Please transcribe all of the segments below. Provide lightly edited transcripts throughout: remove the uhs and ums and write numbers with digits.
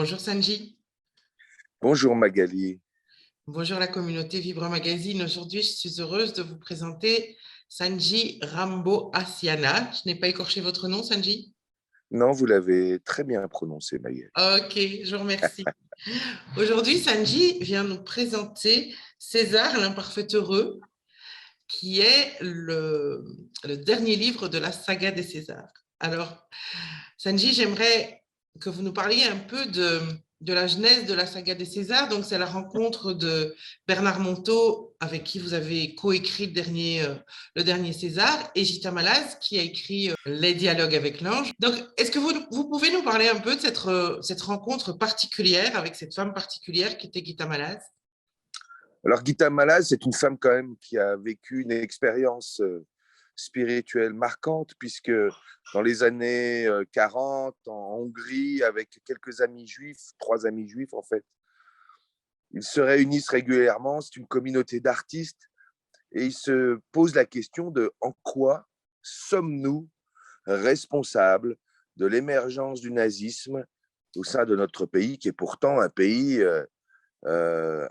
Bonjour Sanji, Bonjour Magali. bonjour la communauté Vivre Magazine. Aujourd'hui, je suis heureuse de vous présenter Sanji Rambo Asiana. Je n'ai pas écorché votre nom, Sanji? Non, vous l'avez très bien prononcé, Magali. Ok, je vous remercie. Aujourd'hui, Sanji vient nous présenter César, l'imparfait heureux, qui est le dernier livre de la saga des Césars. Alors, Sanji, j'aimerais que vous nous parliez un peu de la genèse de la saga des Césars. Donc, c'est la rencontre de Bernard Monteau, avec qui vous avez coécrit le dernier César, et Gita Malaz, qui a écrit Les dialogues avec l'ange. Donc, est-ce que vous pouvez nous parler un peu de cette rencontre particulière avec cette femme particulière qui était Gita Malaz? Alors, Gita Malaz, c'est une femme quand même qui a vécu une expérience spirituelle marquante, puisque dans les années 40, en Hongrie, avec quelques amis juifs, 3 amis juifs en fait, ils se réunissent régulièrement, c'est une communauté d'artistes, et ils se posent la question de en quoi sommes-nous responsables de l'émergence du nazisme au sein de notre pays, qui est pourtant un pays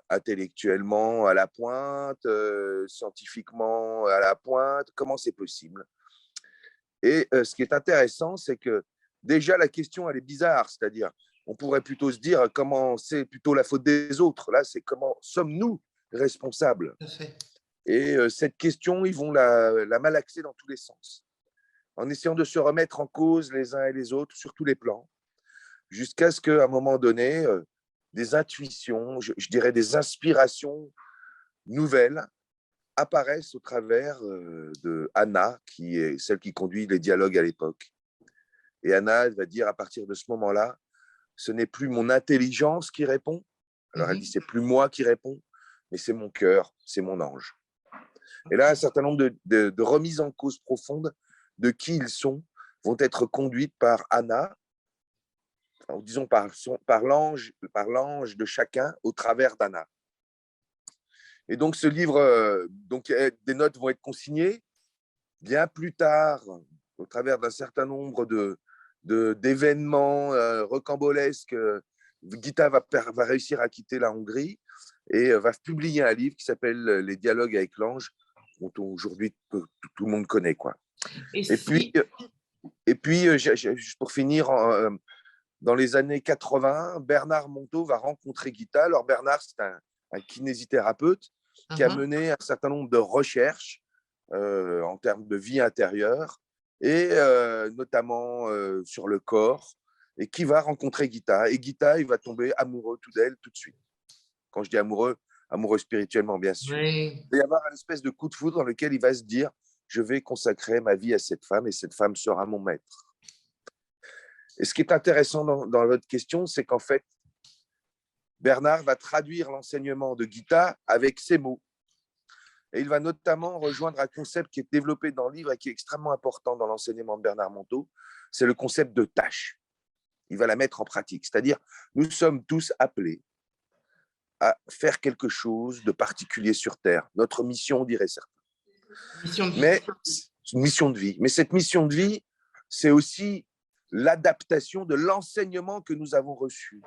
intellectuellement à la pointe, scientifiquement à la pointe, comment c'est possible? Et ce qui est intéressant, c'est que déjà la question, elle est bizarre, c'est-à-dire, on pourrait plutôt se dire comment c'est plutôt la faute des autres. Là, c'est comment sommes-nous responsables? Tout à fait. Et cette question, ils vont la malaxer dans tous les sens, en essayant de se remettre en cause les uns et les autres sur tous les plans, jusqu'à ce qu'à un moment donné, des intuitions, je dirais des inspirations nouvelles apparaissent au travers de Anna, qui est celle qui conduit les dialogues à l'époque. Et Anna, elle va dire à partir de ce moment-là, ce n'est plus mon intelligence qui répond. Alors elle dit, c'est plus moi qui réponds, mais c'est mon cœur, c'est mon ange. Et là, un certain nombre de remises en cause profondes de qui ils sont vont être conduites par Anna, ou disons par l'ange de chacun au travers d'Anna. Et donc ce livre, des notes vont être consignées bien plus tard, au travers d'un certain nombre d'événements rocambolesques. Gita va réussir à quitter la Hongrie et va publier un livre qui s'appelle Les dialogues avec l'ange, dont aujourd'hui tout le monde connaît, quoi. Et Et puis, si, juste pour finir, dans les années 80, Bernard Monteau va rencontrer Gita. Alors Bernard, c'est un kinésithérapeute qui a mené un certain nombre de recherches en termes de vie intérieure et notamment sur le corps, et qui va rencontrer Gita. Et Gita, il va tomber amoureux tout d'elle tout de suite. Quand je dis amoureux, amoureux spirituellement, bien sûr. oui. Il va y avoir une espèce de coup de foudre dans lequel il va se dire, je vais consacrer ma vie à cette femme et cette femme sera mon maître. Et ce qui est intéressant dans votre question, c'est qu'en fait, Bernard va traduire l'enseignement de Gita avec ses mots. Et il va notamment rejoindre un concept qui est développé dans le livre et qui est extrêmement important dans l'enseignement de Bernard Monteau, c'est le concept de tâche. Il va la mettre en pratique. C'est-à-dire, nous sommes tous appelés à faire quelque chose de particulier sur Terre. Notre mission, on dirait certains. Mission de vie. Mais c'est une mission de vie. Mais cette mission de vie, c'est aussi l'adaptation de l'enseignement que nous avons reçu.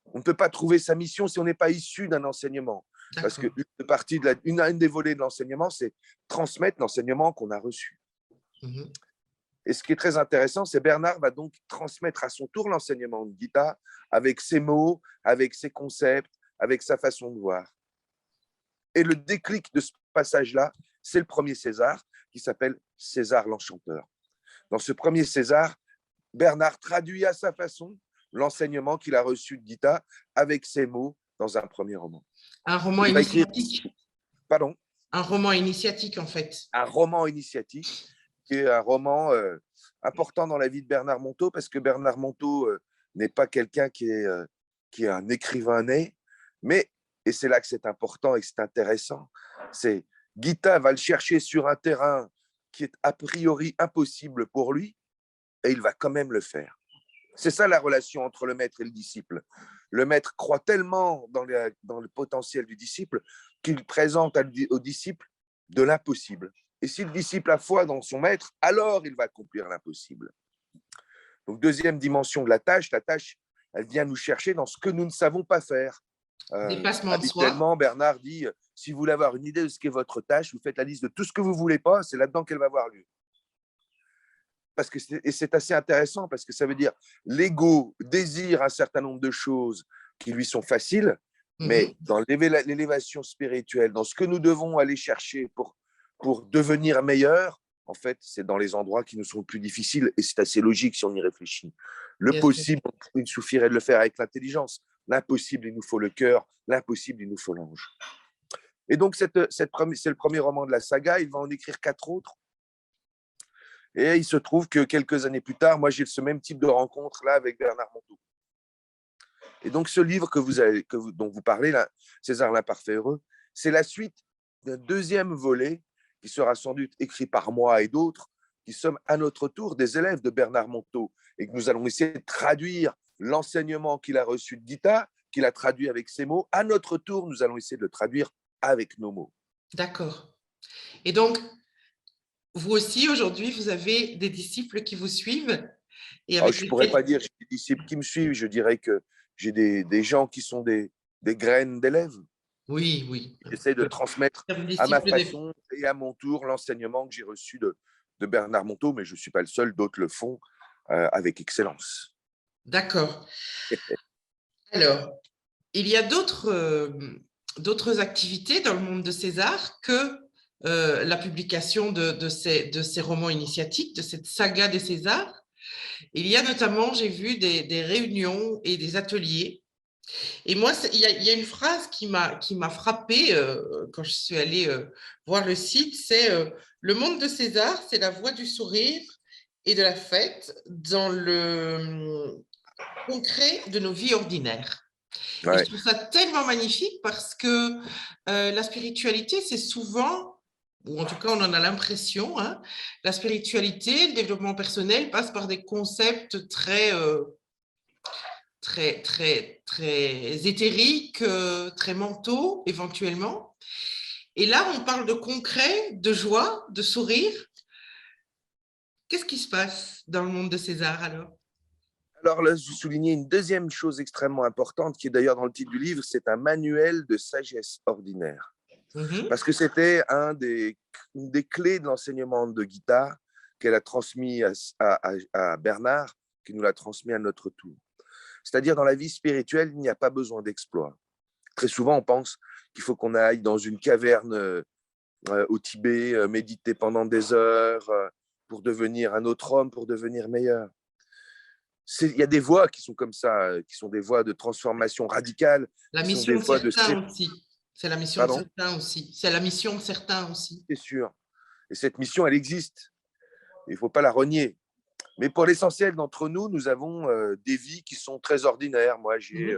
On ne peut pas trouver sa mission si on n'est pas issu d'un enseignement. Parce qu'une des volets de l'enseignement, c'est transmettre l'enseignement qu'on a reçu. Et ce qui est très intéressant, c'est Bernard va donc transmettre à son tour l'enseignement de Gita avec ses mots, avec ses concepts, avec sa façon de voir. Et le déclic de ce passage-là, c'est le premier César, qui s'appelle César l'Enchanteur. Dans ce premier César, Bernard traduit à sa façon l'enseignement qu'il a reçu de Gita avec ses mots dans un premier roman. Un roman initiatique. Pardon? Un roman initiatique, en fait. Un roman initiatique, qui est un roman important dans la vie de Bernard Monteau, parce que Bernard Monteau n'est pas quelqu'un qui est un écrivain né, mais, et c'est là que c'est important et que c'est intéressant, c'est Gita va le chercher sur un terrain qui est a priori impossible pour lui, et il va quand même le faire. C'est ça la relation entre le maître et le disciple. Le maître croit tellement dans le potentiel du disciple qu'il présente au disciple de l'impossible. Et si le disciple a foi dans son maître, alors il va accomplir l'impossible. Donc, deuxième dimension de la tâche, elle vient nous chercher dans ce que nous ne savons pas faire. Dépassement de soi. Habituellement, Bernard dit, si vous voulez avoir une idée de ce qu'est votre tâche, vous faites la liste de tout ce que vous ne voulez pas, c'est là-dedans qu'elle va avoir lieu. Parce que c'est assez intéressant, parce que ça veut dire l'ego désire un certain nombre de choses qui lui sont faciles, mais dans l'élévation spirituelle, dans ce que nous devons aller chercher pour devenir meilleur, en fait, c'est dans les endroits qui nous sont le plus difficiles, et c'est assez logique si on y réfléchit. Le Bien possible, il suffirait de le faire avec l'intelligence. L'impossible, il nous faut le cœur. L'impossible, il nous faut l'ange. Et donc, c'est le premier roman de la saga. Il va en écrire 4 autres. Et il se trouve que quelques années plus tard, moi, j'ai ce même type de rencontre-là avec Bernard Monteau. Et donc, ce livre dont vous parlez, là, César l'imparfait heureux, c'est la suite d'un deuxième volet qui sera sans doute écrit par moi et d'autres, qui sommes à notre tour des élèves de Bernard Monteau, et que nous allons essayer de traduire l'enseignement qu'il a reçu de Gita, qu'il a traduit avec ses mots. À notre tour, nous allons essayer de le traduire avec nos mots. D'accord. Et donc, vous aussi, aujourd'hui, vous avez des disciples qui vous suivent et avec Je ne pourrais pas dire que j'ai des disciples qui me suivent, je dirais que j'ai des gens qui sont des graines d'élèves. Oui, oui. J'essaie de transmettre à ma façon et à mon tour l'enseignement que j'ai reçu de Bernard Monteau, mais je ne suis pas le seul, d'autres le font avec excellence. D'accord. Alors, il y a d'autres activités dans le monde de César que la publication de ces romans initiatiques, de cette saga des Césars. Il y a notamment, j'ai vu, des réunions et des ateliers. Et moi, il y a une phrase qui m'a frappée quand je suis allée voir le site, c'est le monde de César, c'est la voie du sourire et de la fête dans le concret de nos vies ordinaires. Ouais. Et je trouve ça tellement magnifique parce que la spiritualité, c'est souvent, ou en tout cas on en a l'impression, hein, la spiritualité, le développement personnel passe par des concepts très éthériques, très mentaux éventuellement. Et là, on parle de concret, de joie, de sourire. Qu'est-ce qui se passe dans le monde de César alors? Alors là, je soulignais une deuxième chose extrêmement importante, qui est d'ailleurs dans le titre du livre, c'est un manuel de sagesse ordinaire. Parce que c'était une des clés de l'enseignement de Gita qu'elle a transmis à Bernard, qui nous l'a transmis à notre tour. C'est-à-dire, dans la vie spirituelle, il n'y a pas besoin d'exploit. Très souvent, on pense qu'il faut qu'on aille dans une caverne au Tibet, méditer pendant des heures pour devenir un autre homme, pour devenir meilleur. Il y a des voies qui sont comme ça, qui sont des voies de transformation radicale. La mission de certains aussi. C'est la mission de certains aussi. C'est la mission de certains aussi. C'est sûr. Et cette mission, elle existe. Il ne faut pas la renier. Mais pour l'essentiel d'entre nous, nous avons des vies qui sont très ordinaires. Moi, j'ai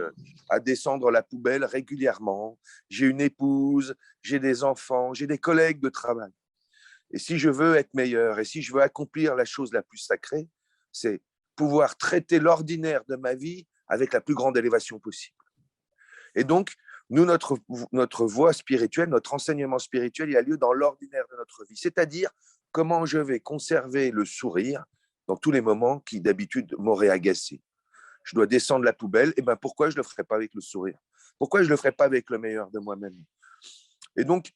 à descendre la poubelle régulièrement. J'ai une épouse, j'ai des enfants, j'ai des collègues de travail. Et si je veux être meilleur et si je veux accomplir la chose la plus sacrée, c'est pouvoir traiter l'ordinaire de ma vie avec la plus grande élévation possible. Et donc, nous, notre voie spirituelle, notre enseignement spirituel, il a lieu dans l'ordinaire de notre vie. C'est-à-dire comment je vais conserver le sourire dans tous les moments qui, d'habitude, m'auraient agacé. Je dois descendre la poubelle, et ben pourquoi je ne le ferai pas avec le sourire? Pourquoi je ne le ferai pas avec le meilleur de moi-même? Et donc,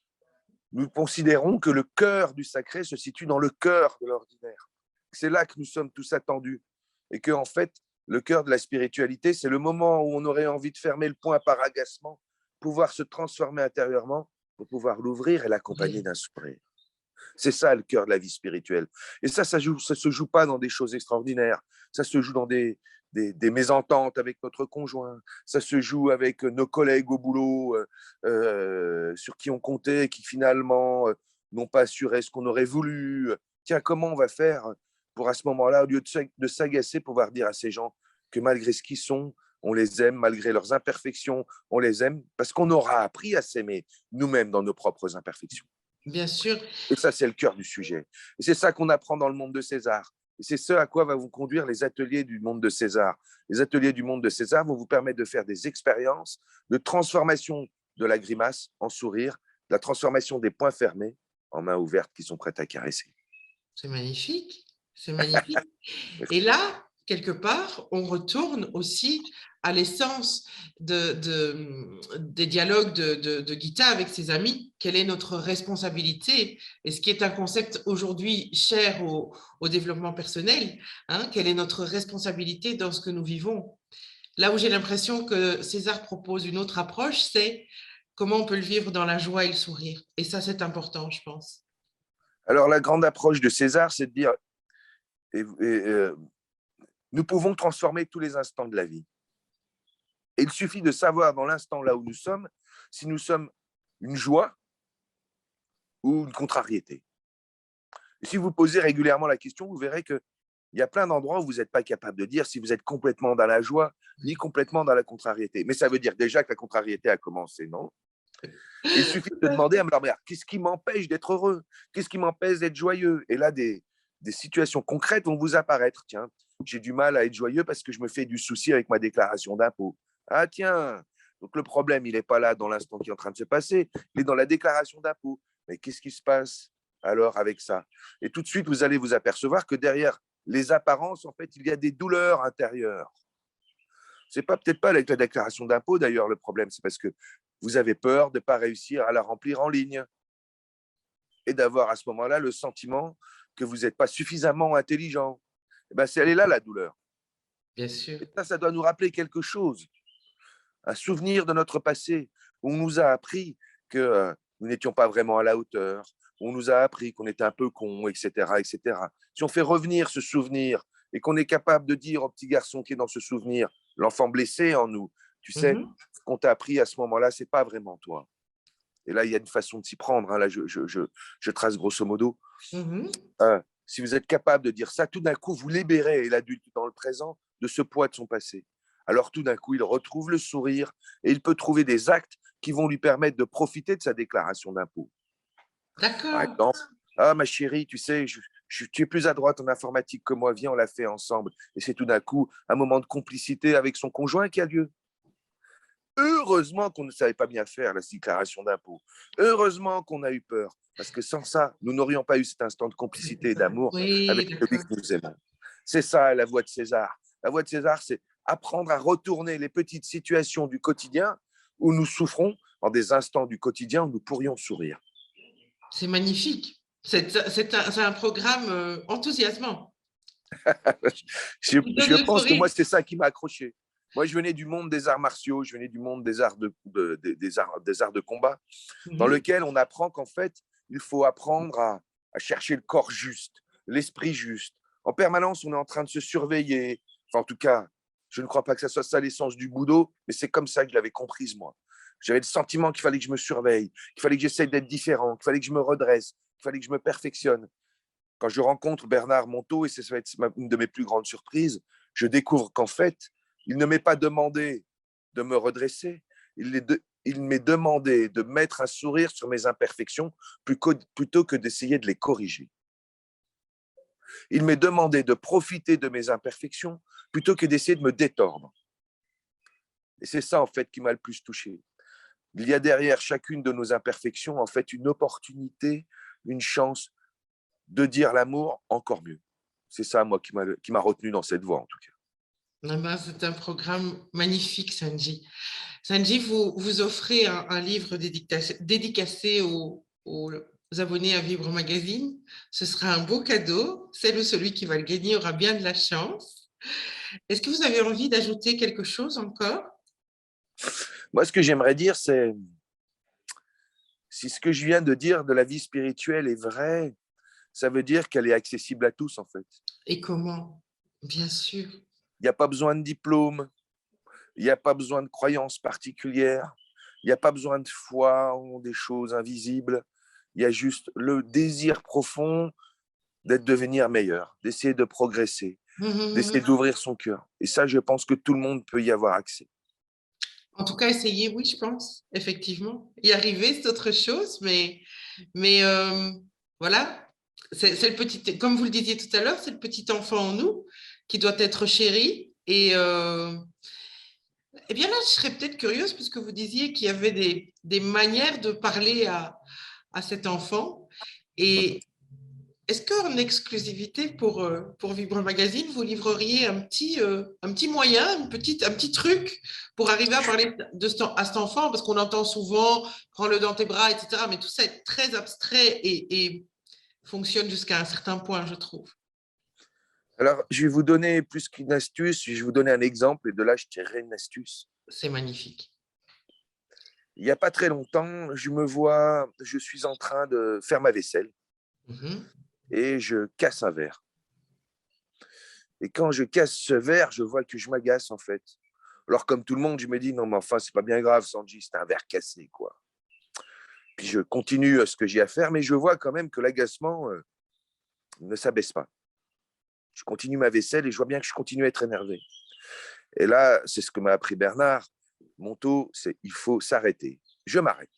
nous considérons que le cœur du sacré se situe dans le cœur de l'ordinaire. C'est là que nous sommes tous attendus. Et que, en fait, le cœur de la spiritualité, c'est le moment où on aurait envie de fermer le poing par agacement, pouvoir se transformer intérieurement pour pouvoir l'ouvrir et l'accompagner d'un sourire. C'est ça le cœur de la vie spirituelle. Et ça se joue pas dans des choses extraordinaires. Ça se joue dans des mésententes avec notre conjoint. Ça se joue avec nos collègues au boulot sur qui on comptait et qui finalement n'ont pas assuré ce qu'on aurait voulu. Tiens, comment on va faire pour à ce moment-là, au lieu de s'agacer, pouvoir dire à ces gens que malgré ce qu'ils sont, on les aime, malgré leurs imperfections, on les aime, parce qu'on aura appris à s'aimer nous-mêmes dans nos propres imperfections. Bien sûr. Et ça, c'est le cœur du sujet. Et c'est ça qu'on apprend dans le monde de César. Et c'est ce à quoi va vous conduire les ateliers du monde de César. Les ateliers du monde de César vont vous permettre de faire des expériences de transformation de la grimace en sourire, de la transformation des poings fermés en mains ouvertes qui sont prêtes à caresser. C'est magnifique. C'est magnifique. Et là, quelque part, on retourne aussi à l'essence des dialogues de Gita avec ses amis. Quelle est notre responsabilité? Et ce qui est un concept aujourd'hui cher au développement personnel, hein, quelle est notre responsabilité dans ce que nous vivons? Là où j'ai l'impression que César propose une autre approche, c'est comment on peut le vivre dans la joie et le sourire. Et ça, c'est important, je pense. Alors, la grande approche de César, c'est de dire, nous pouvons transformer tous les instants de la vie. Et il suffit de savoir dans l'instant là où nous sommes, si nous sommes une joie ou une contrariété. Et si vous posez régulièrement la question, vous verrez qu'il y a plein d'endroits où vous n'êtes pas capable de dire si vous êtes complètement dans la joie ni complètement dans la contrariété. Mais ça veut dire déjà que la contrariété a commencé, non? Il suffit de demander à leur mère, qu'est-ce qui m'empêche d'être heureux? Qu'est-ce qui m'empêche d'être joyeux? Et là, des situations concrètes vont vous apparaître. Tiens, j'ai du mal à être joyeux parce que je me fais du souci avec ma déclaration d'impôt. Ah tiens, donc le problème, il n'est pas là dans l'instant qui est en train de se passer, il est dans la déclaration d'impôt. Mais qu'est-ce qui se passe alors avec ça? Et tout de suite, vous allez vous apercevoir que derrière les apparences, en fait, il y a des douleurs intérieures. C'est peut-être pas avec la déclaration d'impôt, d'ailleurs, le problème, c'est parce que vous avez peur de ne pas réussir à la remplir en ligne et d'avoir à ce moment-là le sentiment que vous n'êtes pas suffisamment intelligent. Eh ben, elle est là, la douleur. Bien sûr. Et ça doit nous rappeler quelque chose, un souvenir de notre passé, où on nous a appris que nous n'étions pas vraiment à la hauteur, où on nous a appris qu'on était un peu con, etc., etc. Si on fait revenir ce souvenir et qu'on est capable de dire au petit garçon qui est dans ce souvenir, l'enfant blessé en nous, tu sais, ce qu'on t'a appris à ce moment-là, c'est pas vraiment toi. Et là, il y a une façon de s'y prendre. Hein. Là, je trace grosso modo. Si vous êtes capable de dire ça, tout d'un coup, vous libérez l'adulte dans le présent de ce poids de son passé. Alors tout d'un coup, il retrouve le sourire et il peut trouver des actes qui vont lui permettre de profiter de sa déclaration d'impôt. Par D'accord. exemple, ah ma chérie, tu sais, tu es plus à droite en informatique que moi, viens, on l'a fait ensemble. Et c'est tout d'un coup un moment de complicité avec son conjoint qui a lieu. Heureusement qu'on ne savait pas bien faire la déclaration d'impôt. Heureusement qu'on a eu peur. Parce que sans ça, nous n'aurions pas eu cet instant de complicité et d'amour Oui, avec celui d'accord. que nous aimons. C'est ça la voie de César. La voie de César, c'est apprendre à retourner les petites situations du quotidien où nous souffrons en des instants du quotidien où nous pourrions sourire. C'est magnifique. C'est un programme enthousiasmant. Il donne Je le pense que sourire. moi, c'est ça qui m'a accroché. Moi, je venais du monde des arts martiaux, je venais du monde des arts des arts de combat, dans lequel on apprend qu'en fait, il faut apprendre à chercher le corps juste, l'esprit juste. En permanence, on est en train de se surveiller. Enfin, en tout cas, je ne crois pas que ça soit ça l'essence du Bouddha, mais c'est comme ça que je l'avais comprise, moi. J'avais le sentiment qu'il fallait que je me surveille, qu'il fallait que j'essaye d'être différent, qu'il fallait que je me redresse, qu'il fallait que je me perfectionne. Quand je rencontre Bernard Monteau, et ça va être une de mes plus grandes surprises, je découvre qu'en fait, il ne m'est pas demandé de me redresser, il m'est demandé de mettre un sourire sur mes imperfections plutôt que d'essayer de les corriger. Il m'est demandé de profiter de mes imperfections plutôt que d'essayer de me détordre. Et c'est ça, en fait, qui m'a le plus touché. Il y a derrière chacune de nos imperfections, en fait, une opportunité, une chance de dire l'amour encore mieux. C'est ça, moi, qui m'a retenu dans cette voie, en tout cas. Ah ben, c'est un programme magnifique, Sanji. Sanji, vous offrez un livre dédicacé aux abonnés à Vivre Magazine. Ce sera un beau cadeau. Celle ou celui qui va le gagner aura bien de la chance. Est-ce que vous avez envie d'ajouter quelque chose encore? Moi, ce que j'aimerais dire, c'est si ce que je viens de dire de la vie spirituelle est vrai, ça veut dire qu'elle est accessible à tous, en fait. Et comment? Bien sûr. Il n'y a pas besoin de diplôme, il n'y a pas besoin de croyances particulières, il n'y a pas besoin de foi en des choses invisibles. Il y a juste le désir profond d'être devenir meilleur, d'essayer de progresser, d'essayer d'ouvrir son cœur. Et ça, je pense que tout le monde peut y avoir accès. En tout cas, essayer, oui, je pense, effectivement. Y arriver, c'est autre chose, mais voilà, c'est le petit, comme vous le disiez tout à l'heure, c'est le petit enfant en nous qui doit être chéri. Et eh bien là, je serais peut-être curieuse, puisque vous disiez qu'il y avait des manières de parler à cet enfant. Et est-ce qu'en exclusivité pour Vibra Magazine, vous livreriez un petit moyen, un petit truc pour arriver à parler à cet enfant? Parce qu'on entend souvent, prends-le dans tes bras, etc. Mais tout ça est très abstrait et fonctionne jusqu'à un certain point, je trouve. Alors, je vais vous donner plus qu'une astuce, je vais vous donner un exemple et de là, je tirerai une astuce. C'est magnifique. Il n'y a pas très longtemps, je suis en train de faire ma vaisselle Mhm. et je casse un verre. Et quand je casse ce verre, je vois que je m'agace en fait. Alors, comme tout le monde, je me dis, non, mais enfin, c'est pas bien grave, Sanji, c'est un verre cassé, quoi. Puis je continue ce que j'ai à faire, mais je vois quand même que l'agacement ne s'abaisse pas. Je continue ma vaisselle et je vois bien que je continue à être énervé. Et là, c'est ce que m'a appris Bernard. Mon taux, c'est il faut s'arrêter. Je m'arrête.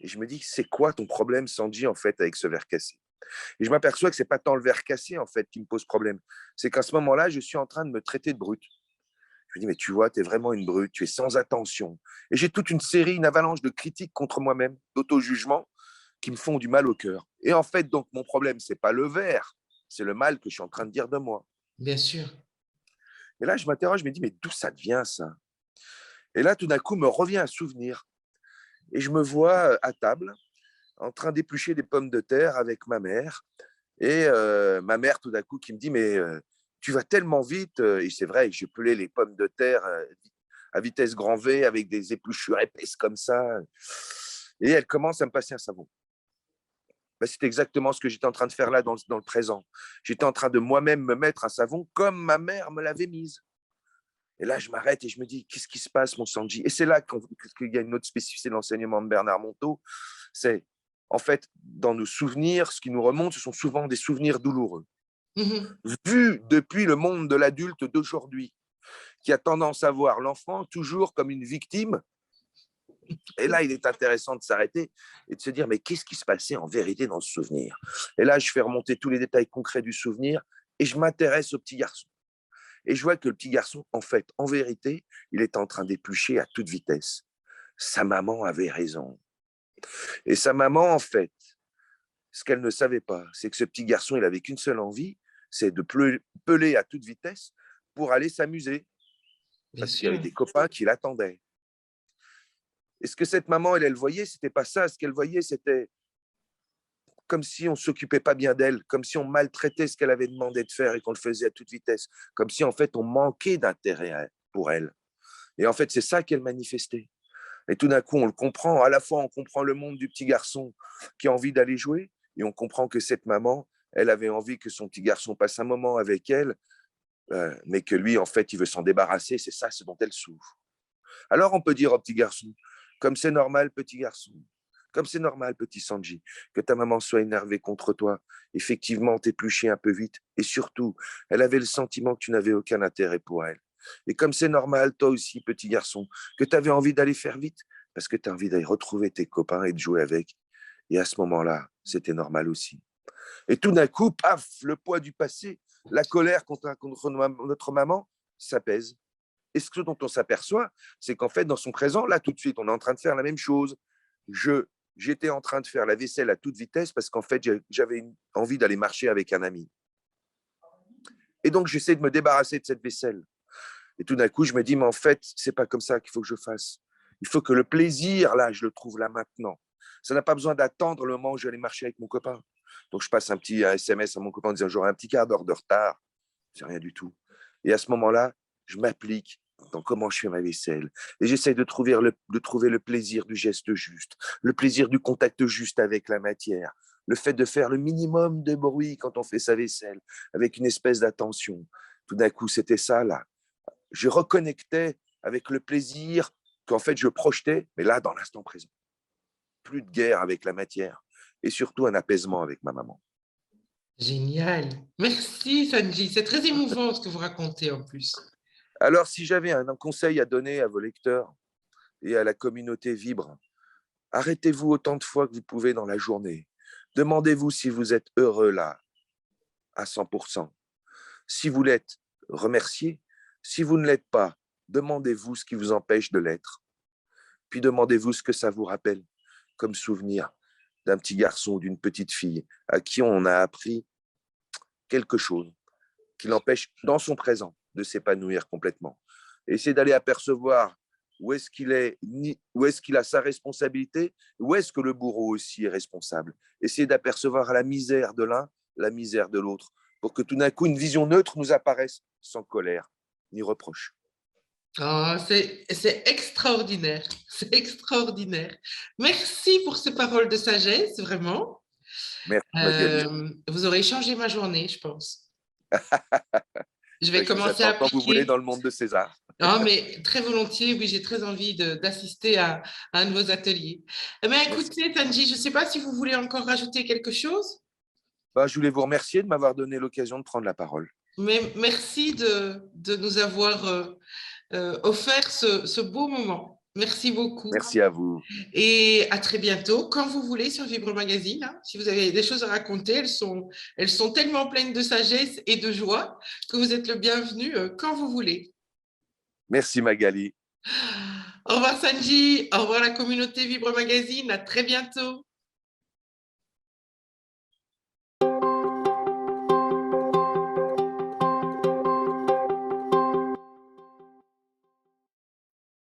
Et je me dis, c'est quoi ton problème, Sanji, en fait, avec ce verre cassé? Et je m'aperçois que c'est pas tant le verre cassé, en fait, qui me pose problème. C'est qu'à ce moment-là, je suis en train de me traiter de brute. Je me dis, mais tu vois, tu es vraiment une brute, tu es sans attention. Et j'ai toute une série, une avalanche de critiques contre moi-même, d'auto-jugement, qui me font du mal au cœur. Et en fait, donc, mon problème, c'est pas le verre, c'est le mal que je suis en train de dire de moi. Bien sûr. Et là, je m'interroge, je me dis, mais d'où ça devient, ça? Et là, tout d'un coup, me revient un souvenir. Et je me vois à table, en train d'éplucher des pommes de terre avec ma mère. Et ma mère, tout d'un coup, qui me dit, mais tu vas tellement vite. Et c'est vrai que je pelais les pommes de terre à vitesse grand V avec des épluchures épaisses comme ça. Et elle commence à me passer un savon. Ben, c'est exactement ce que j'étais en train de faire là dans le présent. J'étais en train de moi-même me mettre un savon comme ma mère me l'avait mise. Et là, je m'arrête et je me dis, qu'est-ce qui se passe, mon Sanji? Et c'est là qu'il y a une autre spécificité de l'enseignement de Bernard Monteau. C'est, en fait, dans nos souvenirs, ce qui nous remonte, ce sont souvent des souvenirs douloureux. Mhm. Vus depuis le monde de l'adulte d'aujourd'hui, qui a tendance à voir l'enfant toujours comme une victime. Et là, il est intéressant de s'arrêter et de se dire, mais qu'est-ce qui se passait en vérité dans ce souvenir? Et là, je fais remonter tous les détails concrets du souvenir et je m'intéresse au petit garçon. Et je vois que le petit garçon, en fait, en vérité, il est en train d'éplucher à toute vitesse. Sa maman avait raison. Et sa maman, en fait, ce qu'elle ne savait pas, c'est que ce petit garçon, il avait qu'une seule envie, c'est de peler à toute vitesse pour aller s'amuser, Bien parce qu'il y avait sûr. des copains qui l'attendaient. Et ce que cette maman, elle voyait, c'était pas ça. Ce qu'elle voyait, c'était comme si on ne s'occupait pas bien d'elle, comme si on maltraitait ce qu'elle avait demandé de faire et qu'on le faisait à toute vitesse, comme si en fait on manquait d'intérêt pour elle. Et en fait, c'est ça qu'elle manifestait. Et tout d'un coup, on le comprend. À la fois, on comprend le monde du petit garçon qui a envie d'aller jouer, et on comprend que cette maman, elle avait envie que son petit garçon passe un moment avec elle, mais que lui, en fait, il veut s'en débarrasser. C'est ça ce dont elle souffre. Alors, on peut dire au petit garçon, comme c'est normal, petit garçon, comme c'est normal, petit Sanji, que ta maman soit énervée contre toi. Effectivement, t'épluchais un peu vite. Et surtout, elle avait le sentiment que tu n'avais aucun intérêt pour elle. Et comme c'est normal, toi aussi, petit garçon, que tu avais envie d'aller faire vite, parce que tu as envie d'aller retrouver tes copains et de jouer avec. Et à ce moment-là, c'était normal aussi. Et tout d'un coup, paf, le poids du passé, la colère contre notre maman s'apaise. Et ce dont on s'aperçoit, c'est qu'en fait, dans son présent, là, tout de suite, on est en train de faire la même chose. J'étais en train de faire la vaisselle à toute vitesse parce qu'en fait, j'avais envie d'aller marcher avec un ami. Et donc, j'essaie de me débarrasser de cette vaisselle. Et tout d'un coup, je me dis, mais en fait, c'est pas comme ça qu'il faut que je fasse. Il faut que le plaisir, là, je le trouve là maintenant. Ça n'a pas besoin d'attendre le moment où je vais aller marcher avec mon copain. Donc, je passe un petit SMS à mon copain en disant, j'aurai un petit quart d'heure de retard. C'est rien du tout. Et à ce moment-là, je m'applique dans comment je fais ma vaisselle. Et j'essaie de trouver le plaisir du geste juste, le plaisir du contact juste avec la matière, le fait de faire le minimum de bruit quand on fait sa vaisselle, avec une espèce d'attention. Tout d'un coup, c'était ça, là. Je reconnectais avec le plaisir qu'en fait je projetais, mais là, dans l'instant présent. Plus de guerre avec la matière et surtout un apaisement avec ma maman. Génial. Merci, Sanji. C'est très émouvant ce que vous racontez en plus. Alors, si j'avais un conseil à donner à vos lecteurs et à la communauté Vibre, arrêtez-vous autant de fois que vous pouvez dans la journée. Demandez-vous si vous êtes heureux là, à 100%. Si vous l'êtes, remerciez. Si vous ne l'êtes pas, demandez-vous ce qui vous empêche de l'être. Puis demandez-vous ce que ça vous rappelle comme souvenir d'un petit garçon ou d'une petite fille à qui on a appris quelque chose qui l'empêche dans son présent de s'épanouir complètement. Essayer d'aller apercevoir où est-ce qu'il a sa responsabilité, où est-ce que le bourreau aussi est responsable. Essayer d'apercevoir la misère de l'un, la misère de l'autre, pour que tout d'un coup, une vision neutre nous apparaisse sans colère ni reproche. Oh, c'est extraordinaire, c'est extraordinaire. Merci pour ces paroles de sagesse, vraiment. Merci Magali. Vous aurez changé ma journée, je pense. Je vais Je vous commencer à attends quand vous voulez dans appliquer. le monde de César. Non, mais très volontiers, oui, j'ai très envie d'assister à un de vos ateliers. Eh bien, Merci. écoutez, Tanji, je ne sais pas si vous voulez encore rajouter quelque chose, Je voulais vous remercier de m'avoir donné l'occasion de prendre la parole. mais merci de nous avoir offert ce beau moment. Merci beaucoup. Merci à vous. Et à très bientôt, quand vous voulez, sur Vibre Magazine. Hein. Si vous avez des choses à raconter, elles sont tellement pleines de sagesse et de joie que vous êtes le bienvenu quand vous voulez. Merci Magali. Au revoir Sanji, au revoir la communauté Vibre Magazine, à très bientôt.